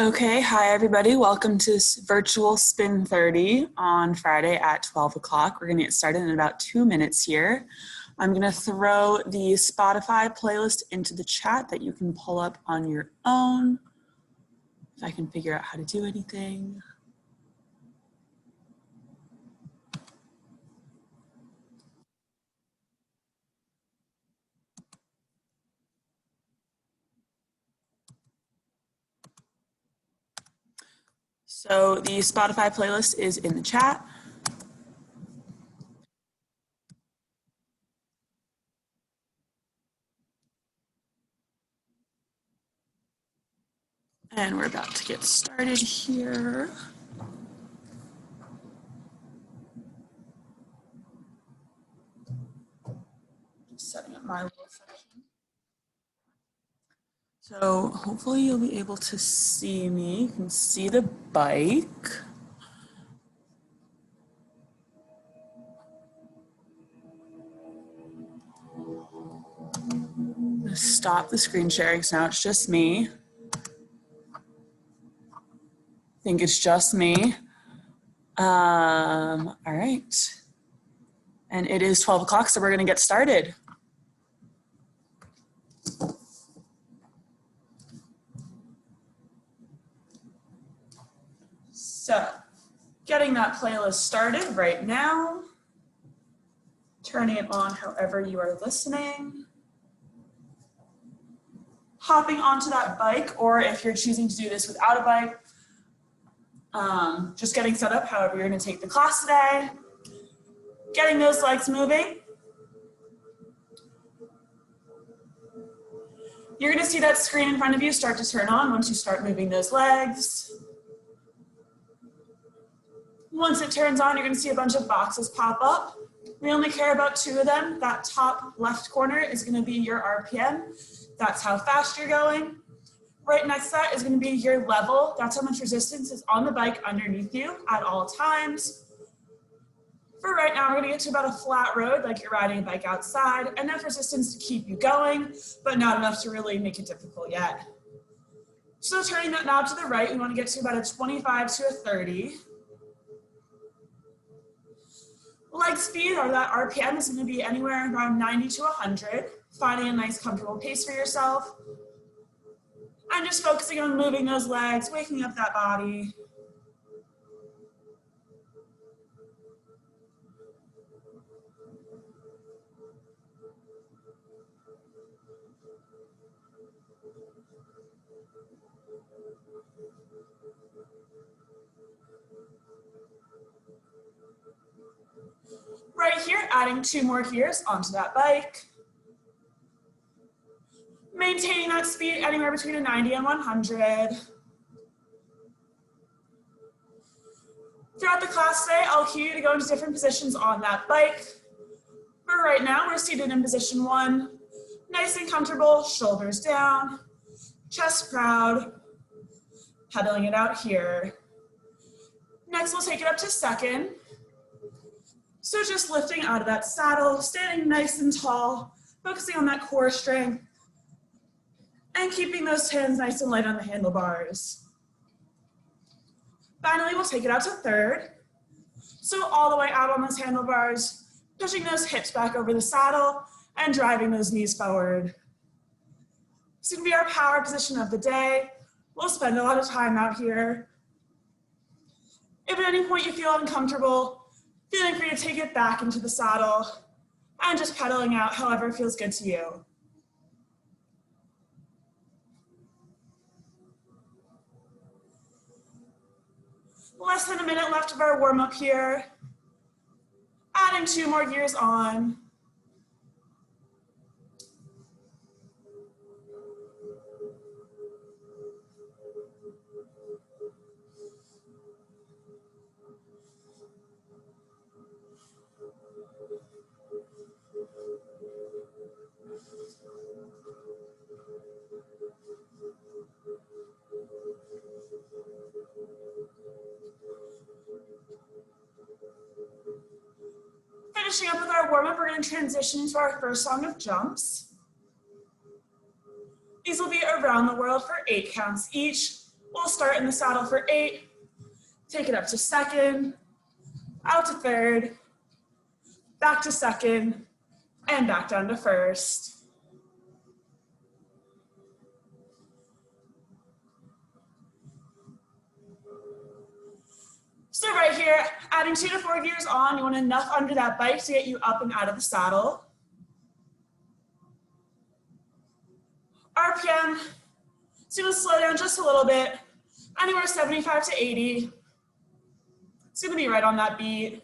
Okay, hi everybody. Welcome to virtual Spin 30 on Friday at 12 o'clock. We're gonna get started in about 2 minutes here. I'm gonna throw the Spotify playlist into the chat that you can pull up on your own. If I can figure out how to do anything. So the Spotify playlist is in the chat. And we're about to get started here. Just setting up my little section. So hopefully you'll be able to see me. You can see the bike. Stop the screen sharing, so now it's just me. I think it's just me. All right. And it is 12 o'clock, so we're gonna get started. So, getting that playlist started right now. Turning it on however you are listening. Hopping onto that bike, or if you're choosing to do this without a bike, just getting set up however you're gonna take the class today. Getting those legs moving. You're gonna see that screen in front of you start to turn on once you start moving those legs. Once it turns on, you're gonna see a bunch of boxes pop up. We only care about 2 of them. That top left corner is gonna be your RPM. That's how fast you're going. Right next to that is gonna be your level. That's how much resistance is on the bike underneath you at all times. For right now, we're gonna get to about a flat road, like you're riding a bike outside, enough resistance to keep you going, but not enough to really make it difficult yet. So turning that knob to the right, we wanna get to about a 25 to a 30. Leg speed, or that RPM, is gonna be anywhere around 90 to 100, finding a nice comfortable pace for yourself. And just focusing on moving those legs, waking up that body. Right here, adding 2 more gears onto that bike. Maintaining that speed anywhere between a 90 and 100. Throughout the class today, I'll cue you to go into different positions on that bike. For right now, we're seated in position 1. Nice and comfortable, shoulders down, chest proud, pedaling it out here. Next, we'll take it up to 2nd. So just lifting out of that saddle, standing nice and tall, focusing on that core strength, and keeping those hands nice and light on the handlebars. Finally, we'll take it out to 3rd. So all the way out on those handlebars, pushing those hips back over the saddle and driving those knees forward. This is gonna be our power position of the day. We'll spend a lot of time out here. If at any point you feel uncomfortable, feeling free to take it back into the saddle and just pedaling out however feels good to you. Less than a minute left of our warm-up here. Adding 2 more gears on. Finishing up with our warm-up, we're going to transition into our first song of jumps. These will be around the world for 8 counts each. We'll start in the saddle for 8, take it up to second, out to third, back to second, and back down to first. So right here, adding 2 to 4 gears on, you want enough under that bike to get you up and out of the saddle. RPM, so you want to slow down just a little bit, anywhere 75 to 80. It's going to be right on that beat.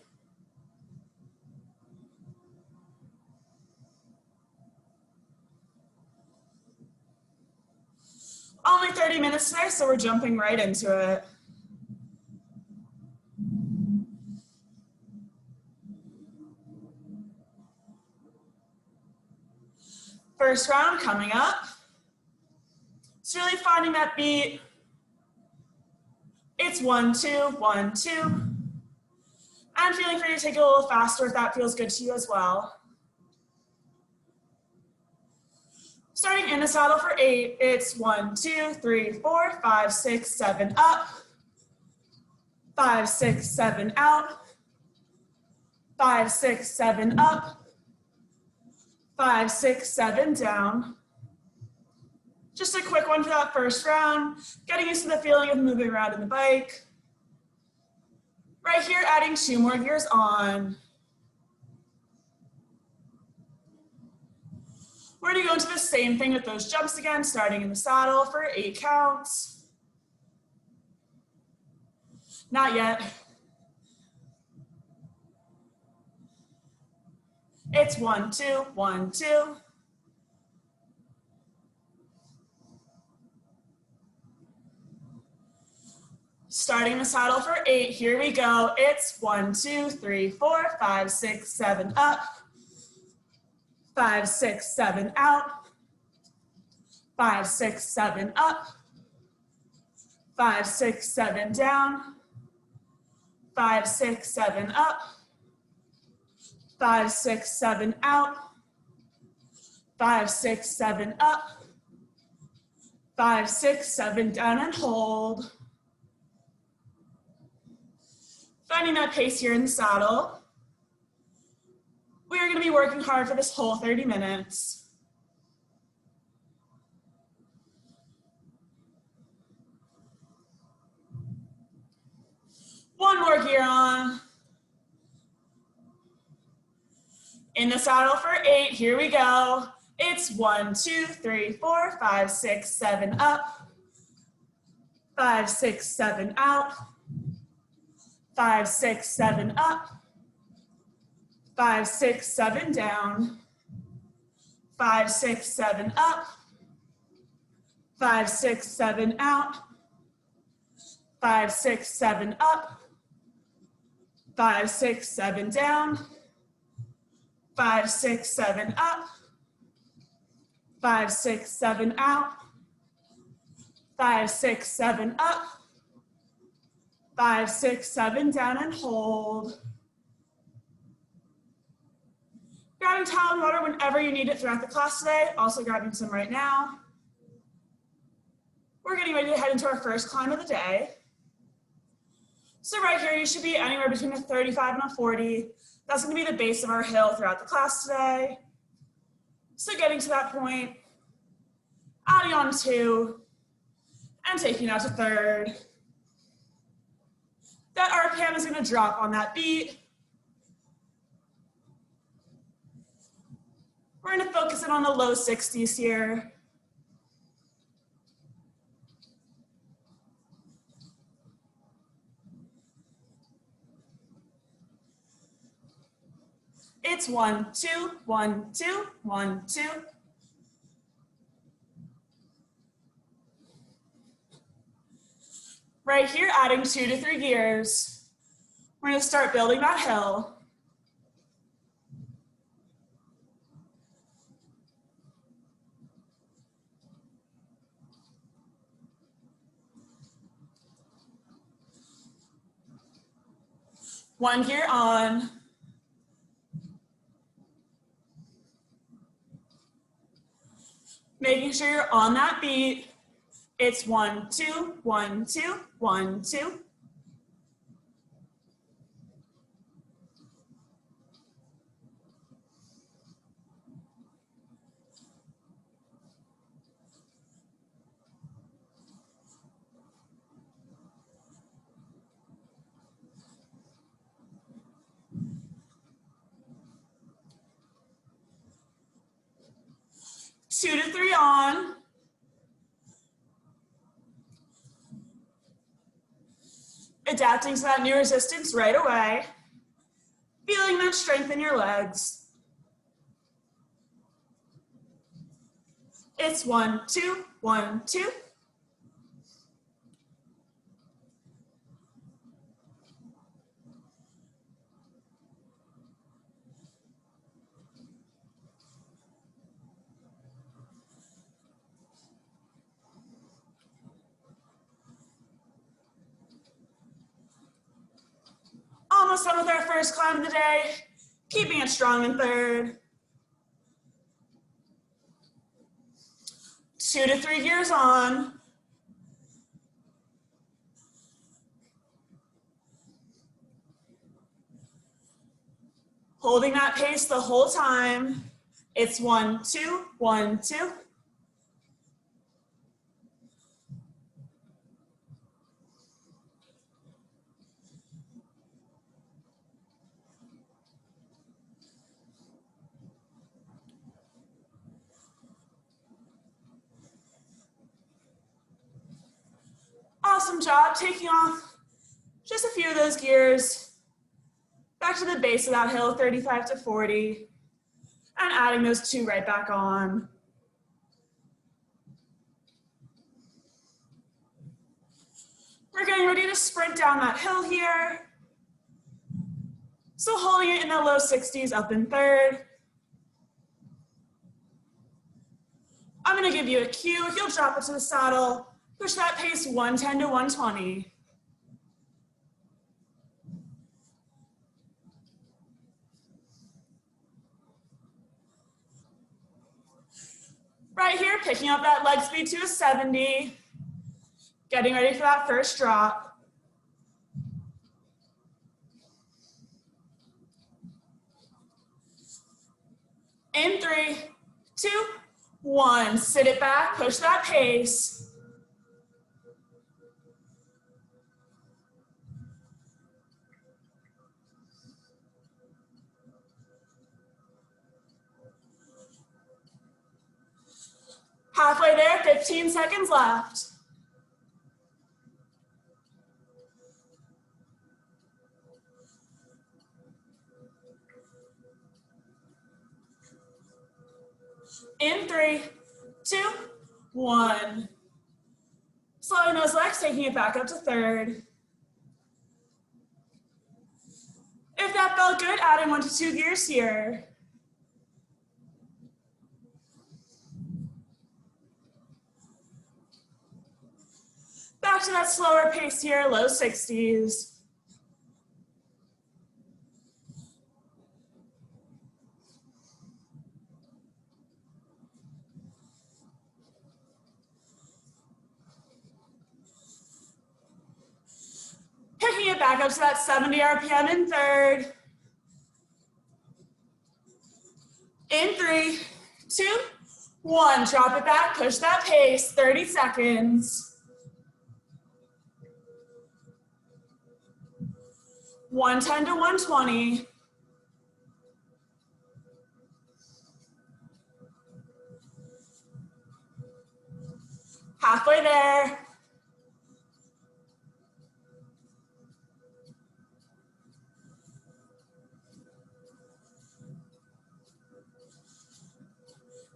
Only 30 minutes today, so we're jumping right into it. First round coming up. It's really finding that beat. It's 1, 2, 1, 2. And feeling free to take it a little faster if that feels good to you as well. Starting in the saddle for 8, it's 1, 2, 3, 4, 5, 6, 7 up, 5, 6, 7 out, 5, 6, 7 up, 5, 6, 7 down. Just a quick one for that first round, getting used to the feeling of moving around in the bike. Right here, adding 2 more gears on. We're gonna go into the same thing with those jumps again, starting in the saddle for 8 counts. Not yet. It's 1, 2, 1, 2. Starting the saddle for 8, here we go. It's 1, 2, 3, 4, 5, 6, 7 up, 5, 6, 7 out, 5, 6, 7 up, 5, 6, 7 down, 5, 6, 7 up, 5, 6, 7 out, 5, 6, 7 up, 5, 6, 7 down and hold. Finding that pace here in the saddle. We are going to be working hard for this whole 30 minutes. One more gear on. In the saddle for 8, here we go. It's 1, 2, 3, 4, 5, 6, 7 up, 5, 6, 7 out, 5, 6, 7 up, 5, 6, 7 down, 5, 6, 7 up, 5, 6, 7 out, 5, 6, 7 up, 5, 6, 7 down, 5, 6, 7 up, 5, 6, 7 out, 5, 6, 7 up, 5, 6, 7 down and hold. Grabbing towel and water whenever you need it throughout the class today. Also grabbing some right now. We're getting ready to head into our first climb of the day. So right here, you should be anywhere between a 35 and a 40. That's going to be the base of our hill throughout the class today. So getting to that point, adding on 2, and taking out to third. That RPM is going to drop on that beat. We're going to focus in on the low 60s here. It's 1, 2, 1, 2, 1, 2. Right here, adding 2 to 3 gears. We're going to start building that hill. One gear on. Making sure you're on that beat. It's 1, 2, 1, 2, 1, 2. Two to three on. Adapting to that new resistance right away. Feeling that strength in your legs. It's 1, 2, 1, 2. Almost done with our first climb of the day. Keeping it strong in third. 2 to 3 gears on. Holding that pace the whole time. It's 1, 2, 1, 2. Awesome job taking off just a few of those gears. Back to the base of that hill, 35 to 40. And adding those 2 right back on. We're getting ready to sprint down that hill here. So holding it in the low 60s up in third. I'm gonna give you a cue. If you'll drop it to the saddle, push that pace 110 to 120. Right here, picking up that leg speed to a 70. Getting ready for that first drop. In 3, 2, 1. Sit it back, push that pace. Halfway there, 15 seconds left. In 3, 2, 1. Slowing those legs, taking it back up to third. If that felt good, adding 1 to 2 gears here. Back to that slower pace here, low 60s. Picking it back up to that 70 RPM in third. In 3, 2, 1. Drop it back, push that pace, 30 seconds. 110 to 120. Halfway there.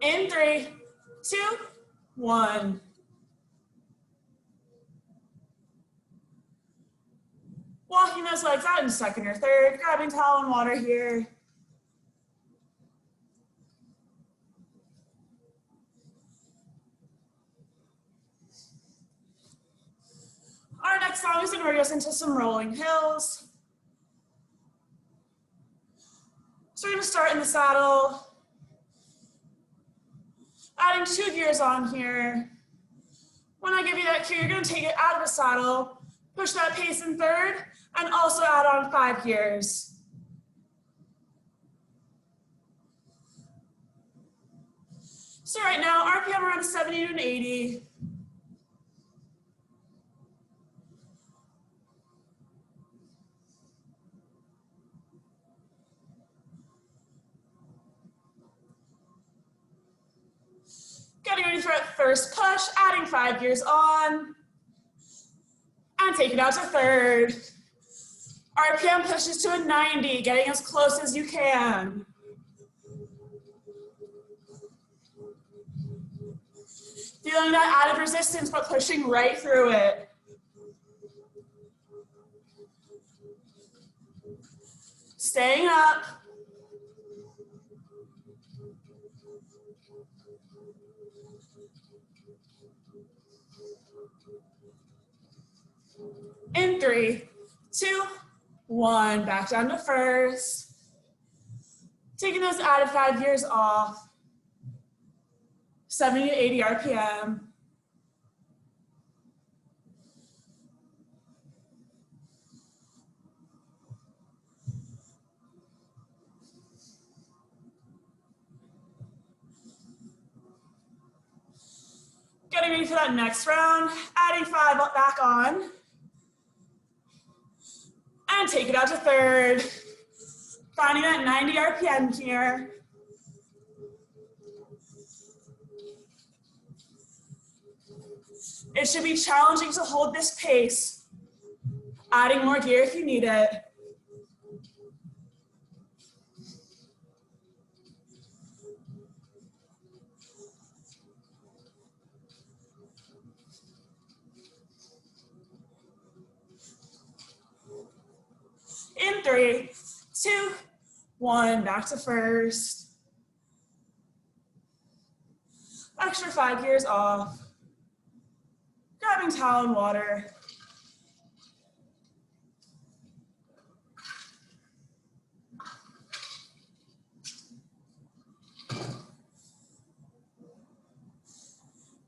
In 3, 2, 1. Walking those legs out in second or third, grabbing towel and water here. Our next song is going to bring us into some rolling hills. So we're going to start in the saddle. Adding 2 gears on here. When I give you that cue, you're going to take it out of the saddle, push that pace in third, and also add on 5 gears. So right now, RPM around 70 to an 80. Getting ready for that first push, adding 5 gears on, and take it out to third. RPM pushes to a 90, getting as close as you can. Feeling that added resistance, but pushing right through it. Staying up. In 3, 2, 1, back down to first. Taking those added 5 gears off. 70 to 80 RPM. Getting ready for that next round, adding 5 back on. And take it out to third. Finding that 90 RPM here. It should be challenging to hold this pace. Adding more gear if you need it. In 3, 2, 1, back to first. Extra 5 gears off. Grabbing towel and water.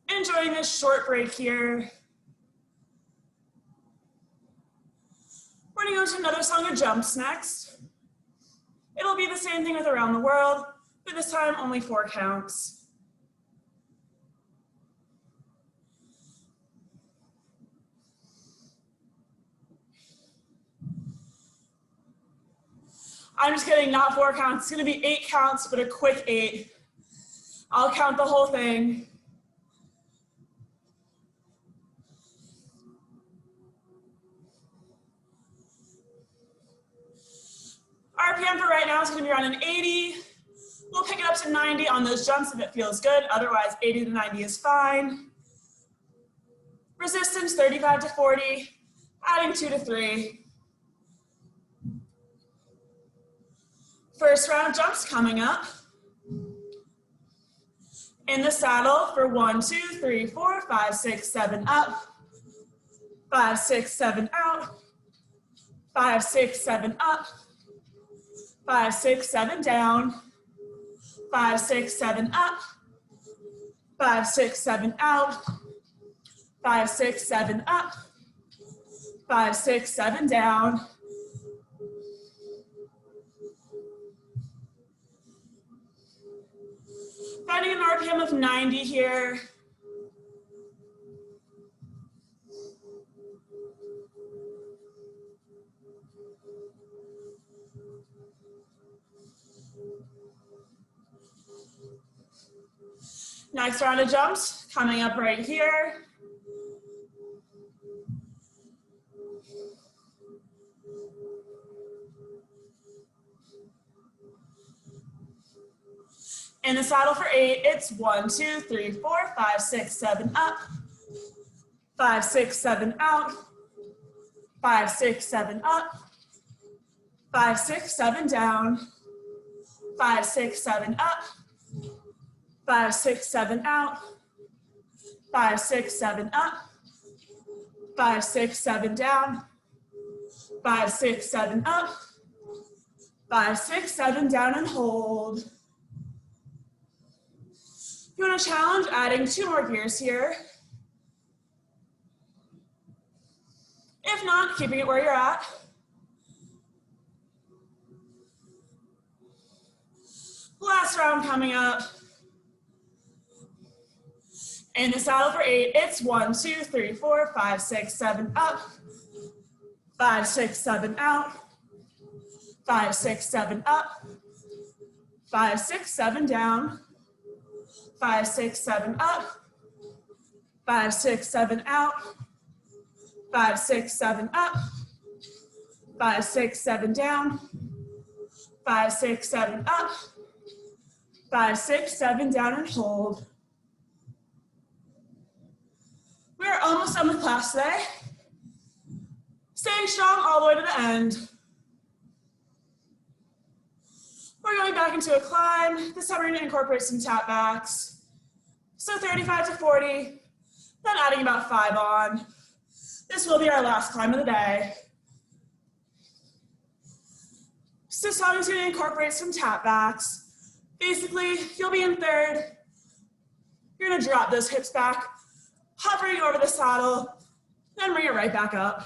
Enjoying this short break here. We're gonna go to another song of jumps next. It'll be the same thing with Around the World, but this time only 4 counts. I'm just kidding, not 4 counts. It's gonna be 8 counts, but a quick 8. I'll count the whole thing. RPM for right now is gonna be around an 80. We'll pick it up to 90 on those jumps if it feels good. Otherwise, 80 to 90 is fine. Resistance, 35 to 40. Adding 2 to 3. First round jumps coming up. In the saddle for 1, 2, 3, 4, 5, 6, 7 up. 5, 6, 7 out. 5, 6, 7 up. 5, 6, 7 down. 5, 6, 7 up. 5, 6, 7 out. 5, 6, 7 up. 5, 6, 7 down. Finding an RPM of 90 here. Next round of jumps coming up right here. In the saddle for 8, it's 1, 2, 3, 4, 5, 6, 7 up. 5, 6, 7 out. 5, 6, 7 up. 5, 6, 7 down. 5, 6, 7 up. 5, 6, 7 out. 5, 6, 7 up. 5, 6, 7 down. 5, 6, 7 up. 5, 6, 7 down and hold. If you want to challenge, adding 2 more gears here. If not, keeping it where you're at. Last round coming up. In the saddle for 8, it's 1, 2, 3, 4, 5, 6, 7, up. 5, 6, 7, out. 5, 6, 7, up. 5, 6, 7, down. 5, 6, 7, up. 5, 6, 7, out. 5, 6, 7, up. 5, 6, 7, down. 5, 6, 7, up. 5, 6, 7, down and hold. We're almost done with class today. Staying strong all the way to the end. We're going back into a climb. This time we're going to incorporate some tap backs. So 35 to 40, then adding about 5 on. This will be our last climb of the day. So song is going to incorporate some tap backs. Basically, you'll be in third. You're going to drop those hips back, hovering over the saddle, then bring it right back up.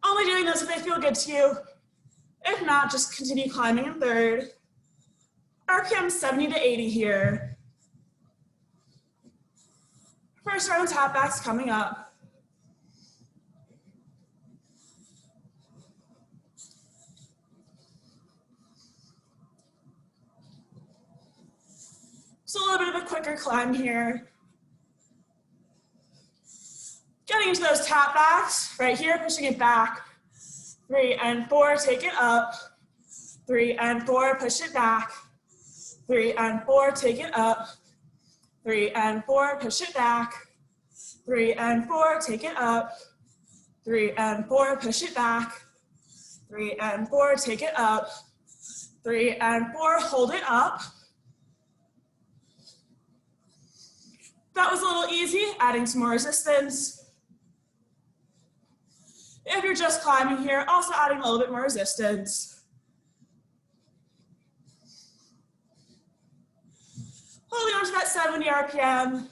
Only doing this if they feel good to you. If not, just continue climbing in third. RPM 70 to 80 here. First round tap backs coming up. So a little bit of a quicker climb here. Getting into those tap backs, right here, pushing it back. 3 and 4, take it up. 3 and 4, push it back. 3 and 4, take it up. 3 and 4, push it back. 3 and 4, take it up. 3 and 4, push it back. 3 and 4, take it up. 3 and 4, hold it up. That was a little easy, adding some more resistance. If you're just climbing here, also adding a little bit more resistance. Holding on to that 70 RPM.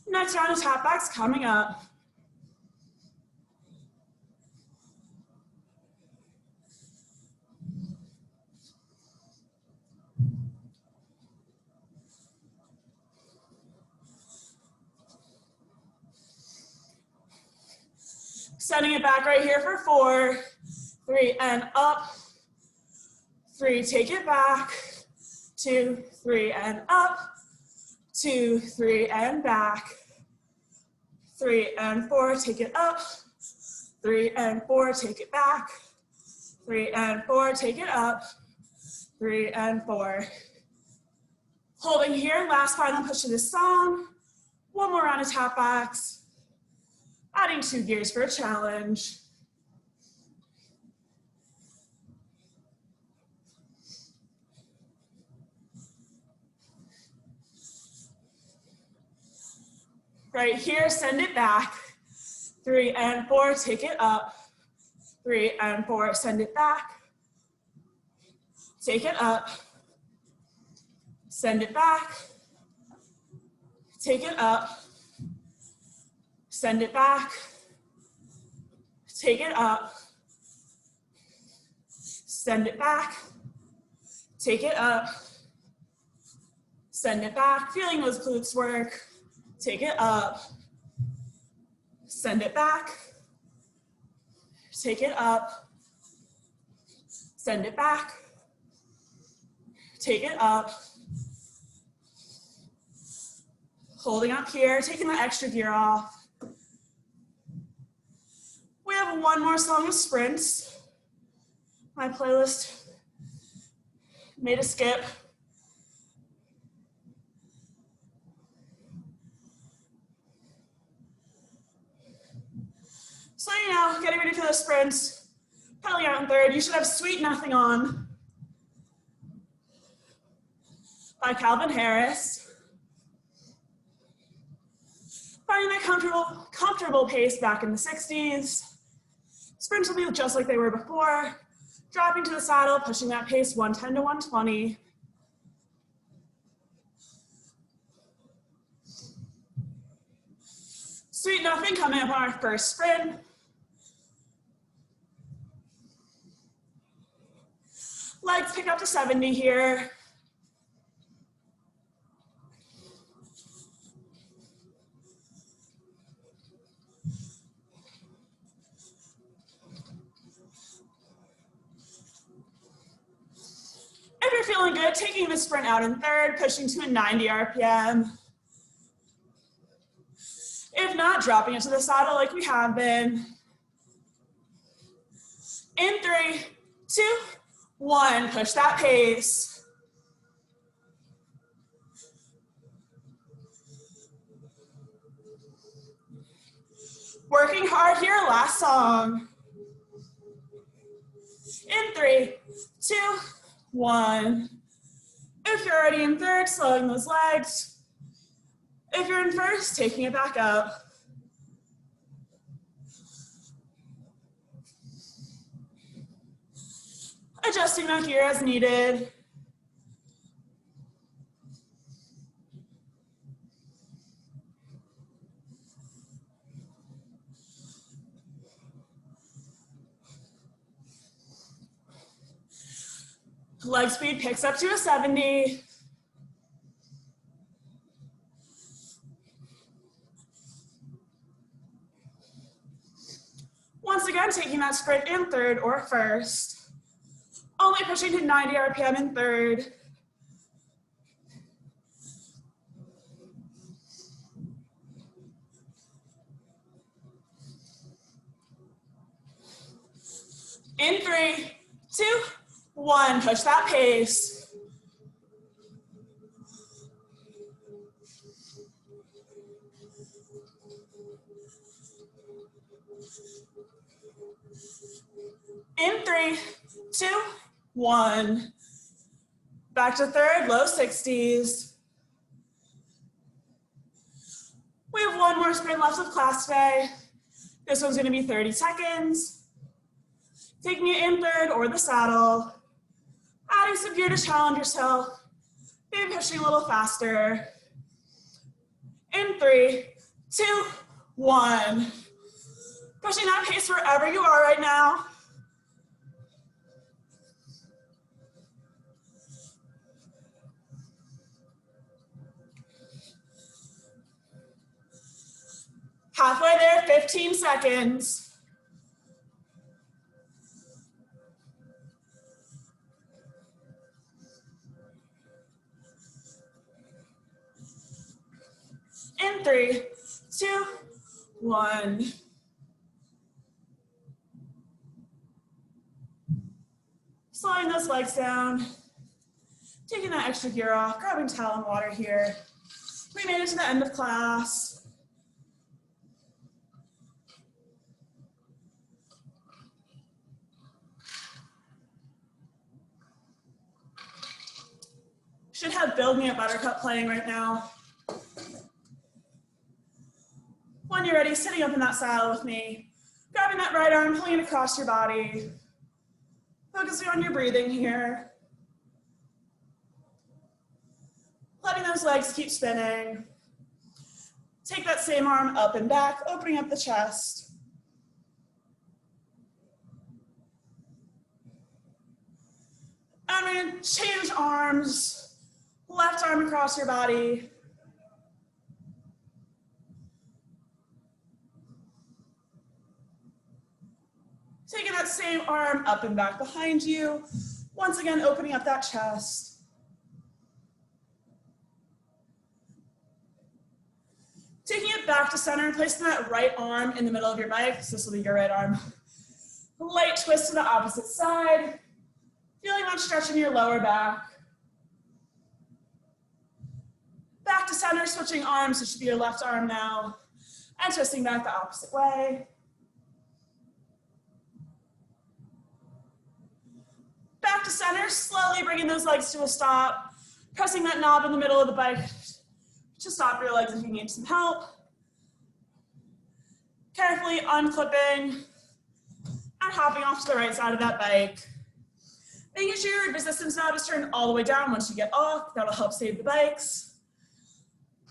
Next round of tap backs coming up. Sending it back right here for 4, 3 and up, 3, take it back, 2, 3 and up, 2, 3 and back, 3 and 4, take it up, 3 and 4, take it back, 3 and 4, take it up, 3 and 4. Holding here, last final push of this song. One more round of tap backs. Adding 2 gears for a challenge. Right here, send it back. 3 and 4, take it up. 3 and 4, send it back. Take it up. Send it back. Take it up. Send it back, take it up, send it back, take it up, send it back, feeling those glutes work, take it up, send it back, take it up, send it back, take it up, holding up here, taking the extra gear off. We have one more song of sprints. My playlist made a skip. So, getting ready for the sprints, pedaling out in third. You should have Sweet Nothing on by Calvin Harris. Finding that comfortable pace back in the 60s. Sprints will be just like they were before. Dropping to the saddle, pushing that pace 110 to 120. Sweet nothing coming up on our first sprint. Legs pick up to 70 here. If you're feeling good, taking the sprint out in third, pushing to a 90 RPM. If not, dropping into the saddle like we have been. In 3, 2, 1, push that pace. Working hard here, last song. In 3, 2, 1. If you're already in third, slowing those legs. If you're in first, taking it back up. Adjusting that gear as needed. Leg speed picks up to a 70. Once again, taking that sprint in third or first. Only pushing to 90 RPM in third. In 3, 2, 1, push that pace. In 3, 2, 1. Back to third, low 60s. We have one more sprint left of class today. This one's gonna be 30 seconds. Taking it in third or the saddle. Adding some gear to challenge yourself. Maybe pushing a little faster. In 3, 2, 1. Pushing that pace wherever you are right now. Halfway there, 15 seconds. In 3, 2, 1. Slowing those legs down. Taking that extra gear off, grabbing towel and water here. We made it to the end of class. Should have Build Me a Buttercup playing right now. When you're ready, sitting up in that saddle with me, grabbing that right arm, pulling it across your body, focusing on your breathing here. Letting those legs keep spinning. Take that same arm up and back, opening up the chest. And we're gonna change arms. Left arm across your body. Taking that same arm up and back behind you. Once again, opening up that chest. Taking it back to center and placing that right arm in the middle of your bike. So this will be your right arm. Light twist to the opposite side. Feeling that stretch in your lower back. Back to center, switching arms. It should be your left arm now. And twisting back the opposite way. Back to center, slowly bringing those legs to a stop. Pressing that knob in the middle of the bike to stop your legs if you need some help. Carefully unclipping and hopping off to the right side of that bike. Making sure your resistance knob is turned all the way down once you get off. That'll help save the bikes.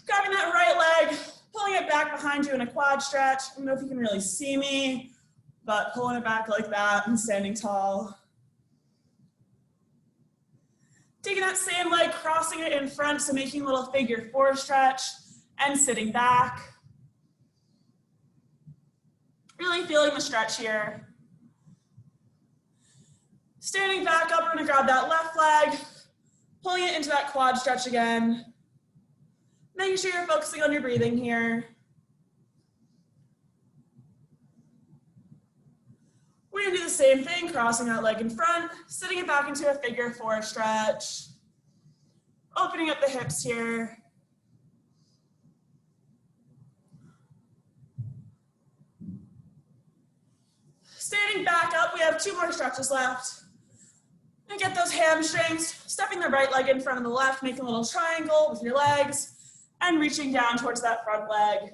Grabbing that right leg, Pulling it back behind you in a quad stretch. I don't know if you can really see me, but pulling it back like that and standing tall. Taking that same leg, crossing it in front, so making a little figure 4 stretch and sitting back. Really feeling the stretch here. Standing back up, we're gonna grab that left leg, pulling it into that quad stretch again. Making sure you're focusing on your breathing here. We're gonna do the same thing, crossing that leg in front, sitting it back into a figure 4 stretch. Opening up the hips here. Standing back up, we have 2 more stretches left. And get those hamstrings, stepping the right leg in front of the left, making a little triangle with your legs, and reaching down towards that front leg.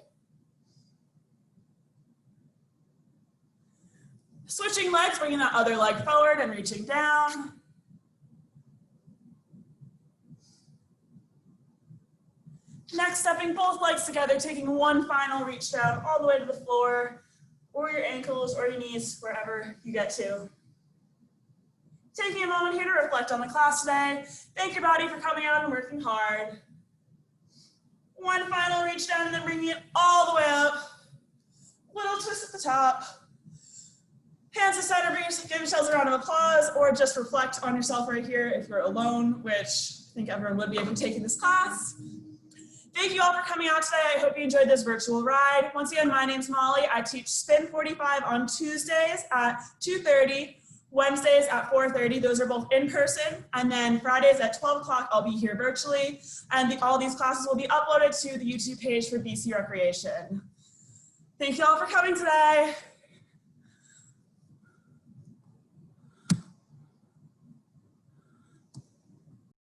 Switching legs, bringing that other leg forward and reaching down. Next, stepping both legs together, taking one final reach down all the way to the floor, or your ankles or your knees, wherever you get to. Taking a moment here to reflect on the class today. Thank your body for coming out and working hard. One final reach down and then bringing it all the way up. Little twist at the top. Hands to center, give yourselves a round of applause, or just reflect on yourself right here if you're alone, which I think everyone would be if you're taking this class. Thank you all for coming out today. I hope you enjoyed this virtual ride. Once again, my name's Molly. I teach Spin 45 on Tuesdays at 2:30, Wednesdays at 4:30. Those are both in person. And then Fridays at 12 o'clock, I'll be here virtually. And all these classes will be uploaded to the YouTube page for BC Recreation. Thank you all for coming today.